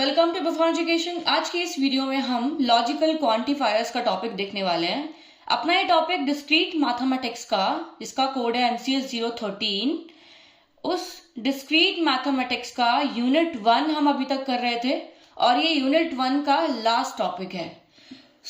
Welcome to perform education. आज की इस वीडियो में हम लॉजिकल क्वांटिफायर्स का टॉपिक देखने वाले हैं। अपना ये टॉपिक डिस्क्रीट मैथमेटिक्स का, जिसका कोड है MCS 013, उस डिस्क्रीट मैथमेटिक्स का यूनिट 1 हम अभी तक कर रहे थे और ये यूनिट 1 का लास्ट टॉपिक है।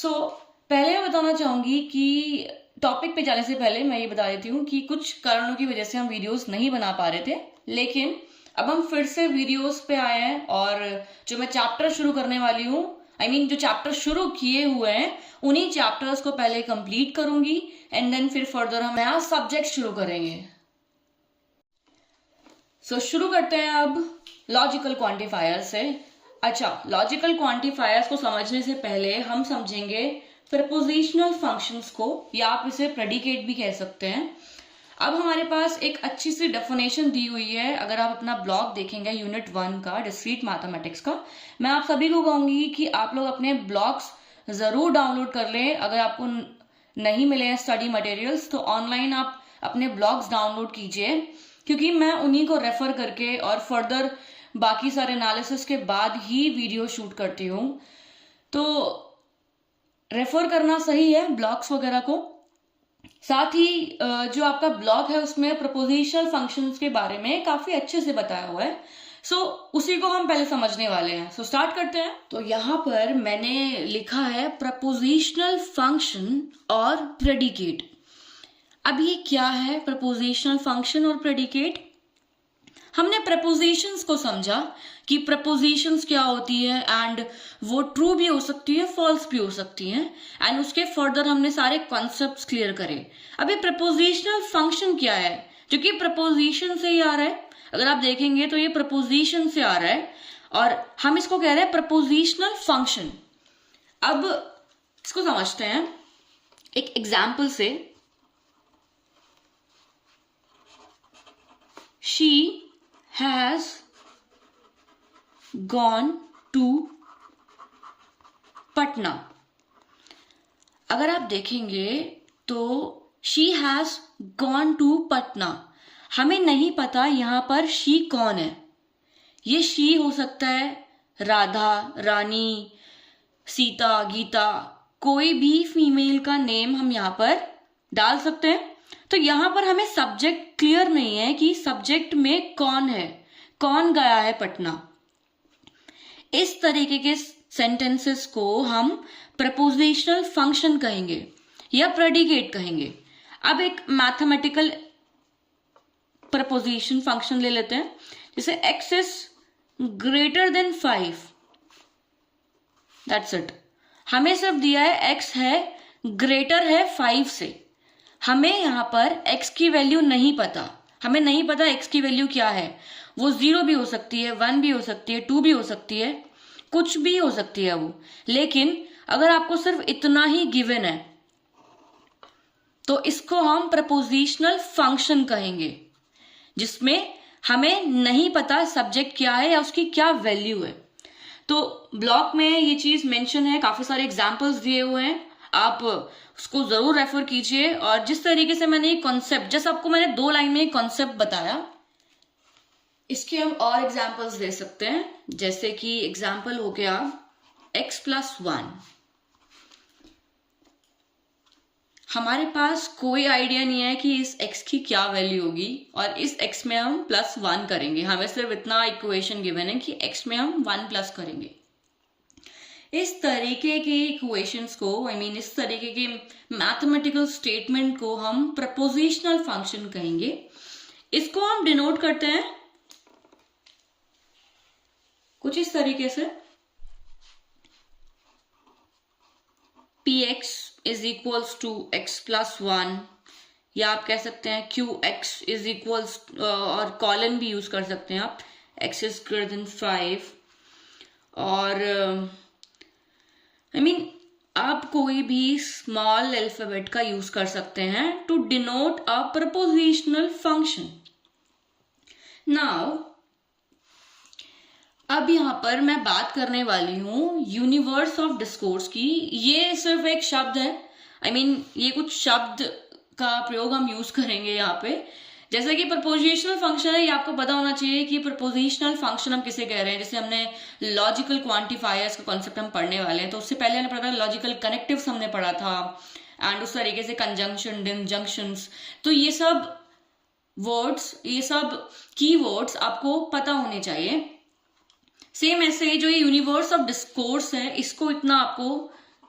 पहले मैं बताना चाहूंगी कि टॉपिक पे जाने से पहले मैं ये बता देती हूँ कि कुछ कारणों की वजह से हम वीडियोस नहीं बना पा रहे थे, लेकिन अब हम फिर से वीडियोस पे आए हैं और जो मैं चैप्टर शुरू करने वाली हूँ, जो चैप्टर शुरू किए हुए हैं उन्हीं चैप्टर्स को पहले कंप्लीट करूंगी एंड देन फिर फर्दर हम नया सब्जेक्ट शुरू करेंगे। शुरू करते हैं अब लॉजिकल क्वांटिफायर से। अच्छा, लॉजिकल क्वांटिफायर्स को समझने से पहले हम समझेंगे प्रपोजिशनल फंक्शंस को, या आप इसे प्रेडिकेट भी कह सकते हैं। अब हमारे पास एक अच्छी सी डेफिनेशन दी हुई है। अगर आप अपना ब्लॉग देखेंगे यूनिट 1 का डिस्क्रीट मैथमेटिक्स का, मैं आप सभी को कहूंगी कि आप लोग अपने ब्लॉग्स जरूर डाउनलोड कर लें। अगर आपको नहीं मिले हैं स्टडी मटेरियल्स तो ऑनलाइन आप अपने ब्लॉग्स डाउनलोड कीजिए, क्योंकि मैं उन्हीं को रेफर करके और फर्दर बाकी सारे एनालिसिस के बाद ही वीडियो शूट करती हूँ। तो रेफर करना सही है ब्लॉग्स वगैरह को। साथ ही जो आपका ब्लॉग है उसमें प्रपोजिशनल फंक्शंस के बारे में काफी अच्छे से बताया हुआ है। उसी को हम पहले समझने वाले हैं। स्टार्ट करते हैं। तो यहाँ पर मैंने लिखा है प्रपोजिशनल फंक्शन और प्रेडिकेट। अब ये क्या है प्रपोजिशनल फंक्शन और प्रेडिकेट? हमने प्रपोजिशंस को समझा कि प्रपोजिशंस क्या होती है एंड वो ट्रू भी हो सकती है, फॉल्स भी हो सकती हैं, एंड उसके फर्दर हमने सारे कॉन्सेप्ट्स क्लियर करे। अब ये प्रपोजिशनल फंक्शन क्या है, जो कि प्रपोजिशन से ही आ रहा है। अगर आप देखेंगे तो ये प्रपोजिशन से आ रहा है और हम इसको कह रहे हैं प्रपोजिशनल फंक्शन। अब इसको समझते हैं एक एग्जाम्पल से। She has gone to Patna. अगर आप देखेंगे तो she has gone to Patna, हमें नहीं पता यहां पर she कौन है। ये she हो सकता है राधा, रानी, सीता, गीता, कोई भी फीमेल का नेम हम यहां पर डाल सकते हैं। तो यहां पर हमें सब्जेक्ट क्लियर नहीं है कि सब्जेक्ट में कौन है, कौन गया है पटना। इस तरीके के सेंटेंसेस को हम प्रपोजिशनल फंक्शन कहेंगे या प्रेडिकेट कहेंगे। अब एक मैथमेटिकल प्रपोजिशन फंक्शन ले लेते हैं, जैसे x is greater than 5। That's it. हमें सिर्फ दिया है x है ग्रेटर है 5 से। हमें यहां पर x की वैल्यू नहीं पता। हमें नहीं पता x की वैल्यू क्या है। वो 0 भी हो सकती है, 1 भी हो सकती है, 2 भी हो सकती है, कुछ भी हो सकती है वो। लेकिन अगर आपको सिर्फ इतना ही गिवन है तो इसको हम प्रपोजिशनल फंक्शन कहेंगे, जिसमें हमें नहीं पता सब्जेक्ट क्या है या उसकी क्या वैल्यू है। तो ब्लॉग में ये चीज मेंशन है, काफी सारे एग्जांपल्स दिए हुए हैं, आप उसको जरूर रेफर कीजिए। और जिस तरीके से मैंने ये कॉन्सेप्ट, जैसे आपको मैंने 2 लाइन में कॉन्सेप्ट बताया, इसके हम और एग्जांपल्स दे सकते हैं। जैसे कि एग्जांपल हो गया x+1। हमारे पास कोई आइडिया नहीं है कि इस x की क्या वैल्यू होगी और इस x में हम +1 करेंगे। हमें सिर्फ इतना इक्वेशन गिवन है कि x में हम 1 प्लस करेंगे। इस तरीके के इक्वेशंस को, इस तरीके के मैथमेटिकल स्टेटमेंट को हम प्रपोजिशनल फंक्शन कहेंगे। इसको हम डिनोट करते हैं कुछ इस तरीके से, px is equals to x+1, या आप कह सकते हैं qx इज इक्वल्स, और कॉलन भी यूज कर सकते हैं आप, x इज ग्रेटर देन 5। और आप कोई भी स्मॉल अल्फाबेट का यूज कर सकते हैं to denote a propositional function. Now अब यहां पर मैं बात करने वाली हूं यूनिवर्स ऑफ डिस्कोर्स की। ये सिर्फ एक शब्द है, ये कुछ शब्द का प्रयोग हम यूज करेंगे यहाँ पे, जैसे कि प्रपोजिशनल फंक्शन है, ये आपको पता होना चाहिए कि प्रपोजिशनल फंक्शन हम किसे कह रहे हैं। जैसे हमने लॉजिकल क्वांटिफायर्स का कॉन्सेप्ट हम पढ़ने वाले हैं, तो उससे पहले हमने पढ़ा था लॉजिकल कनेक्टिव्स हमने पढ़ा था, एंड उस तरीके से कंजंक्शन, डिसजंक्शंस। तो ये सब वर्ड्स, ये सब कीवर्ड्स आपको पता होने चाहिए। सेम ऐसे ही जो ये यूनिवर्स ऑफ डिस्कोर्स है, इसको इतना आपको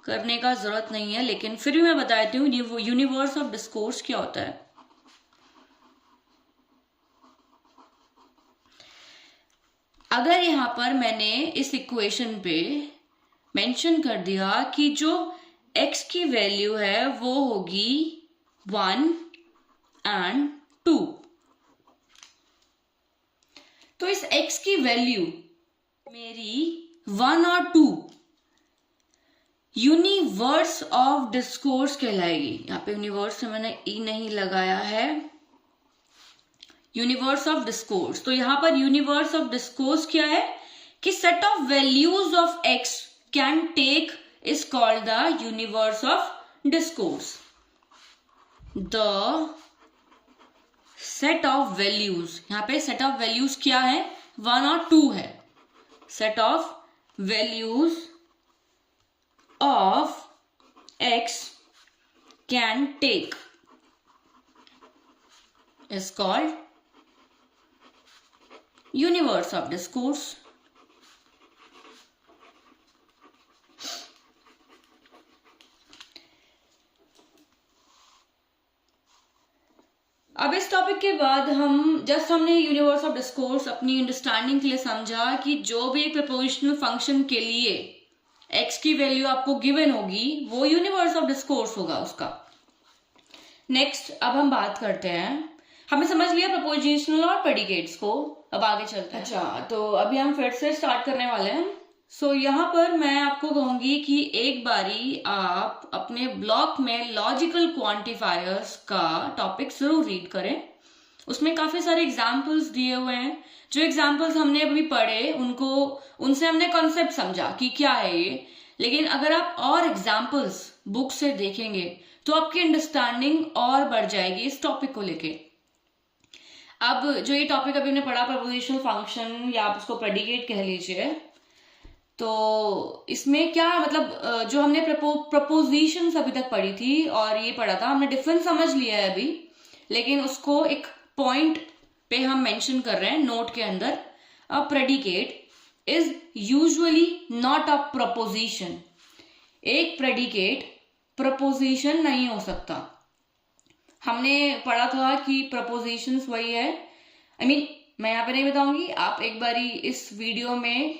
करने का जरूरत नहीं है, लेकिन फिर भी मैं बता देती हूँ यूनिवर्स ऑफ डिस्कोर्स क्या होता है। अगर यहां पर मैंने इस इक्वेशन पे मेंशन कर दिया कि जो x की वैल्यू है वो होगी 1 एंड 2, तो इस x की वैल्यू मेरी 1 और 2 यूनिवर्स ऑफ डिस्कोर्स कहलाएगी। यहां पे यूनिवर्स से मैंने ई नहीं लगाया है, यूनिवर्स ऑफ डिस्कोर्स। तो यहां पर यूनिवर्स ऑफ डिस्कोर्स क्या है कि set of values of x can take is called the universe of discourse. The set of values, यहां पे सेट ऑफ वैल्यूज क्या है, 1 और 2 है। Set of values of x can take is called universe of discourse. अब इस topic के बाद हमने यूनिवर्स ऑफ डिस्कोर्स अपनी अंडरस्टैंडिंग के लिए समझा कि जो भी एक प्रपोजिशनल फंक्शन के लिए x की वैल्यू आपको गिवन होगी वो यूनिवर्स ऑफ डिस्कोर्स होगा उसका। नेक्स्ट अब हम बात करते हैं, हमने समझ लिया प्रपोजिशनल और प्रेडिकेट्स को, अब आगे चलते हैं। अच्छा, तो अभी हम फिर से स्टार्ट करने वाले हैं। सो यहाँ पर मैं आपको कहूंगी कि एक बारी आप अपने ब्लॉक में लॉजिकल क्वांटिफायर्स का टॉपिक जरूर रीड करें। उसमें काफी सारे एग्जाम्पल्स दिए हुए हैं। जो एग्जाम्पल्स हमने अभी पढ़े उनसे हमने कॉन्सेप्ट समझा कि क्या है ये, लेकिन अगर आप और एग्जाम्पल्स बुक से देखेंगे तो आपकी अंडरस्टैंडिंग और बढ़ जाएगी इस टॉपिक को लेके। अब जो ये टॉपिक अभी हमने पढ़ा प्रपोजिशनल फंक्शन या आप उसको प्रेडिकेट कह लीजिए, तो इसमें क्या मतलब जो हमने प्रपोजिशंस अभी तक पढ़ी थी और ये पढ़ा था, हमने डिफरेंस समझ लिया है अभी, लेकिन उसको एक पॉइंट पे हम मेंशन कर रहे हैं नोट के अंदर। A predicate is usually not a proposition. एक प्रेडिकेट प्रपोजिशन नहीं हो सकता। हमने पढ़ा था कि प्रपोजिशंस वही है, मैं यहाँ पे नहीं बताऊंगी, आप एक बारी इस वीडियो में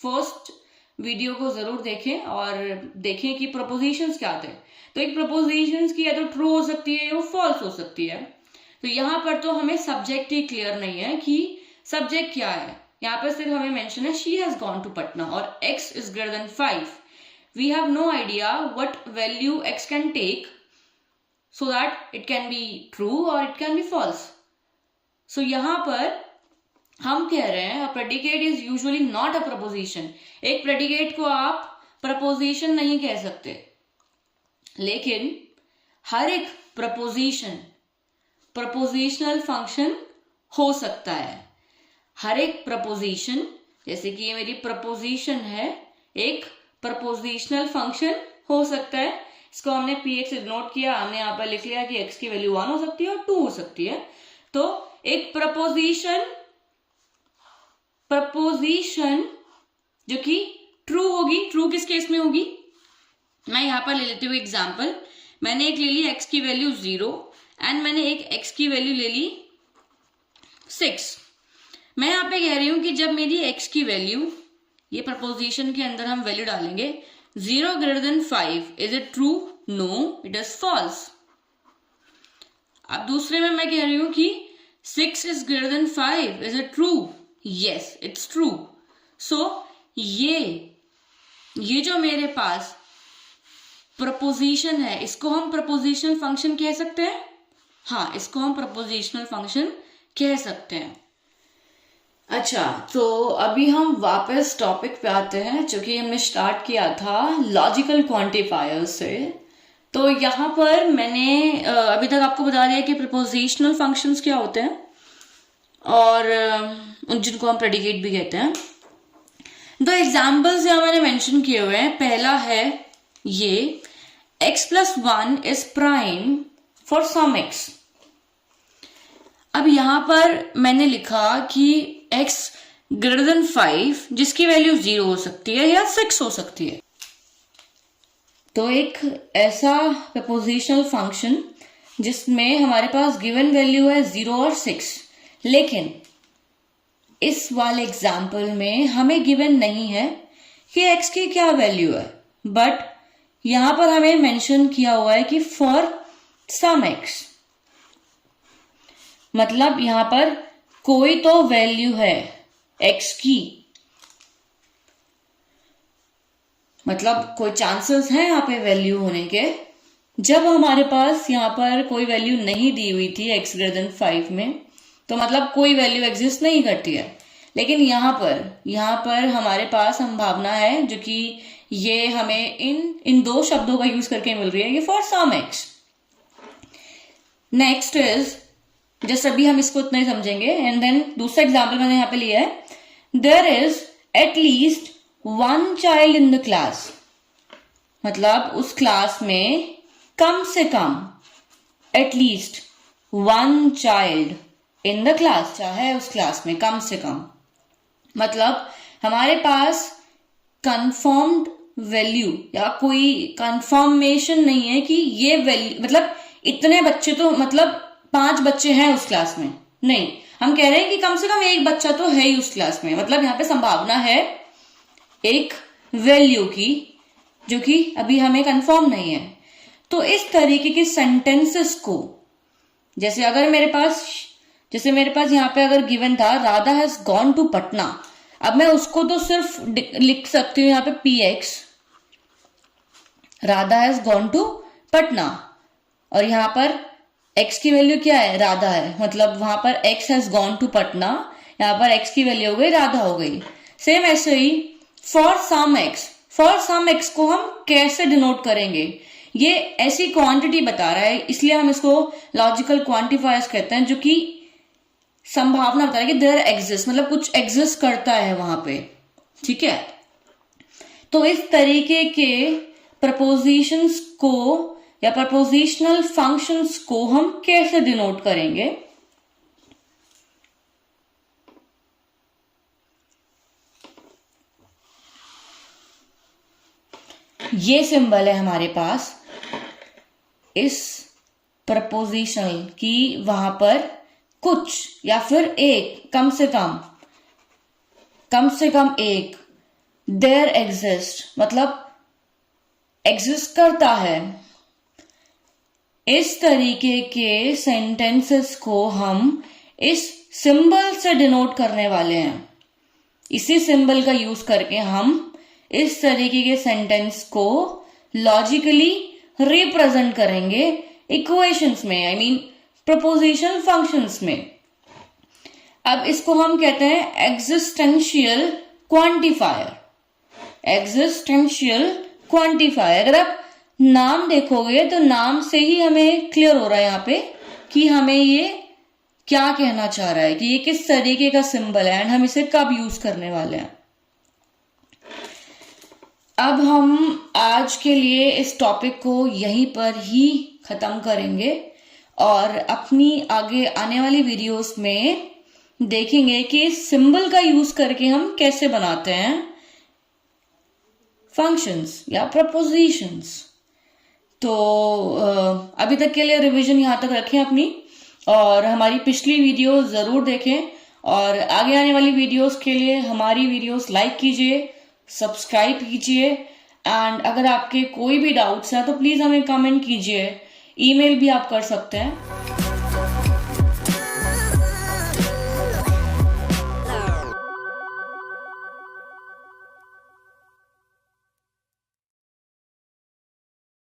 फर्स्ट वीडियो को जरूर देखें और देखें कि प्रपोजिशंस क्या थे। तो एक प्रपोजिशंस की या तो ट्रू हो सकती है या फॉल्स हो सकती है। तो यहाँ पर तो हमें सब्जेक्ट ही क्लियर नहीं है कि सब्जेक्ट क्या है। यहाँ पर सिर्फ हमें मेंशन है she has gone to Patna और x is greater than 5। We have no idea what value x can take so that it can be true और it can be false. So यहाँ पर हम कह रहे हैं predicate is usually not a proposition. एक predicate को आप प्रपोजिशन नहीं कह सकते, लेकिन हर एक प्रपोजिशन प्रपोजिशनल फंक्शन हो सकता है। हर एक प्रपोजिशन, जैसे कि ये मेरी प्रपोजिशन है, एक प्रपोजिशनल फंक्शन हो सकता है। इसको हमने px नोट किया, हमने यहाँ पर लिख लिया कि x की वैल्यू 1 हो सकती है और 2 हो सकती है। तो एक प्रपोजिशन जो कि ट्रू होगी, ट्रू किस केस में होगी, मैं यहाँ पर ले लेती हूँ एग्जाम्पल। मैंने एक ले ली x की वैल्यू 0 एंड मैंने एक x की वैल्यू ले ली 6। मैं यहाँ पे कह रही हूं कि जब मेरी x की वैल्यू, ये प्रपोजिशन के अंदर हम वैल्यू डालेंगे 0 greater than 5, is it true? No, it is false. अब दूसरे में मैं कह रही हूं कि 6 is greater than 5, is it true? Yes, it's true. So ये जो मेरे पास प्रपोजिशन है, इसको हम प्रपोजिशनल फंक्शन कह सकते हैं। हाँ, इसको हम प्रपोजिशनल फंक्शन कह सकते हैं। अच्छा, तो अभी हम वापस टॉपिक पे आते हैं जो कि हमने स्टार्ट किया था लॉजिकल क्वांटिफायर्स से। तो यहाँ पर मैंने अभी तक आपको बता दिया कि प्रपोजिशनल फंक्शंस क्या होते हैं और जिनको हम प्रेडिकेट भी कहते हैं। दो एग्जाम्पल्स यहाँ मैंने मेंशन किए हुए हैं। पहला है ये x+1 is prime for some x। अब यहां पर मैंने लिखा कि x ग्रेटर देन 5 जिसकी वैल्यू 0 हो सकती है या 6 हो सकती है। तो एक ऐसा प्रपोजिशनल फंक्शन जिसमें हमारे पास गिवन वैल्यू है 0 और 6, लेकिन इस वाले एग्जाम्पल में हमें गिवन नहीं है कि x की क्या वैल्यू है, बट यहां पर हमें मेंशन किया हुआ है कि फॉर सम x, मतलब यहां पर कोई तो वैल्यू है x की, मतलब कोई चांसेस हैं यहाँ पे वैल्यू होने के। जब हमारे पास यहाँ पर कोई वैल्यू नहीं दी हुई थी x ग्रेटर देन 5 में, तो मतलब कोई वैल्यू एग्जिस्ट नहीं करती है। लेकिन यहाँ पर हमारे पास संभावना है जो कि ये हमें इन दो शब्दों का यूज करके मिल रही है, ये for some x। Next is, just अभी हम इसको इतना ही समझेंगे एंड देन दूसरा एग्जाम्पल मैंने यहाँ पे लिया है, there is at least one child in the class, मतलब उस क्लास में कम से कम at least one child in the class, चाहे उस क्लास में कम से कम, मतलब हमारे पास कंफर्म्ड वैल्यू या कोई कंफर्मेशन नहीं है कि ये वैल्यू, मतलब इतने बच्चे तो मतलब 5 बच्चे हैं उस क्लास में, नहीं, हम कह रहे हैं कि कम से कम एक बच्चा तो है ही उस क्लास में, मतलब यहाँ पे संभावना है एक वैल्यू की जो कि अभी हमें कंफर्म नहीं है। तो इस तरीके के सेंटेंसेस को, जैसे मेरे पास यहाँ पे अगर गिवन था Radha has gone to Patna, अब मैं उसको तो सिर्फ लिख सकती हूँ यहाँ पे px, Radha has gone to Patna, और यहाँ पर x की वैल्यू क्या है, राधा है, मतलब वहां पर x has gone to Patna, यहाँ पर x की वैल्यू हो गई राधा हो गई। सेम ऐसे ही फॉर सम x को हम कैसे डिनोट करेंगे, ये ऐसी क्वांटिटी बता रहा है, इसलिए हम इसको लॉजिकल क्वांटिफायर्स कहते हैं, जो कि संभावना बता रहा है कि देयर एग्जिस्ट, मतलब कुछ एग्जिस्ट करता है वहां पे, ठीक है। तो इस तरीके के प्रपोजिशंस को या प्रपोजिशनल फंक्शंस को हम कैसे डिनोट करेंगे, ये सिंबल है हमारे पास इस प्रपोजिशनल की, वहां पर कुछ या फिर एक, कम से कम एक, देयर एग्जिस्ट, मतलब एग्जिस्ट करता है। इस तरीके के सेंटेंसेस को हम इस सिंबल से डिनोट करने वाले हैं। इसी सिंबल का यूज करके हम इस तरीके के सेंटेंस को लॉजिकली रिप्रेजेंट करेंगे इक्वेशंस में, आई मीन प्रपोजिशनल फंक्शंस में। अब इसको हम कहते हैं एग्जिस्टेंशियल क्वांटिफायर। अगर आप नाम देखोगे तो नाम से ही हमें क्लियर हो रहा है यहाँ पे कि हमें ये क्या कहना चाह रहा है, कि ये किस तरीके का सिंबल है एंड हम इसे कब यूज करने वाले हैं। अब हम आज के लिए इस टॉपिक को यहीं पर ही खत्म करेंगे और अपनी आगे आने वाली वीडियोस में देखेंगे कि इस सिंबल का यूज करके हम कैसे बनाते हैं फंक्शंस या प्रपोजिशंस। तो अभी तक के लिए रिवीजन यहां तक रखें अपनी, और हमारी पिछली वीडियो जरूर देखें, और आगे आने वाली वीडियोस के लिए हमारी वीडियोस लाइक कीजिए, सब्सक्राइब कीजिए, एंड अगर आपके कोई भी डाउट्स हैं तो प्लीज हमें कमेंट कीजिए, ईमेल भी आप कर सकते हैं।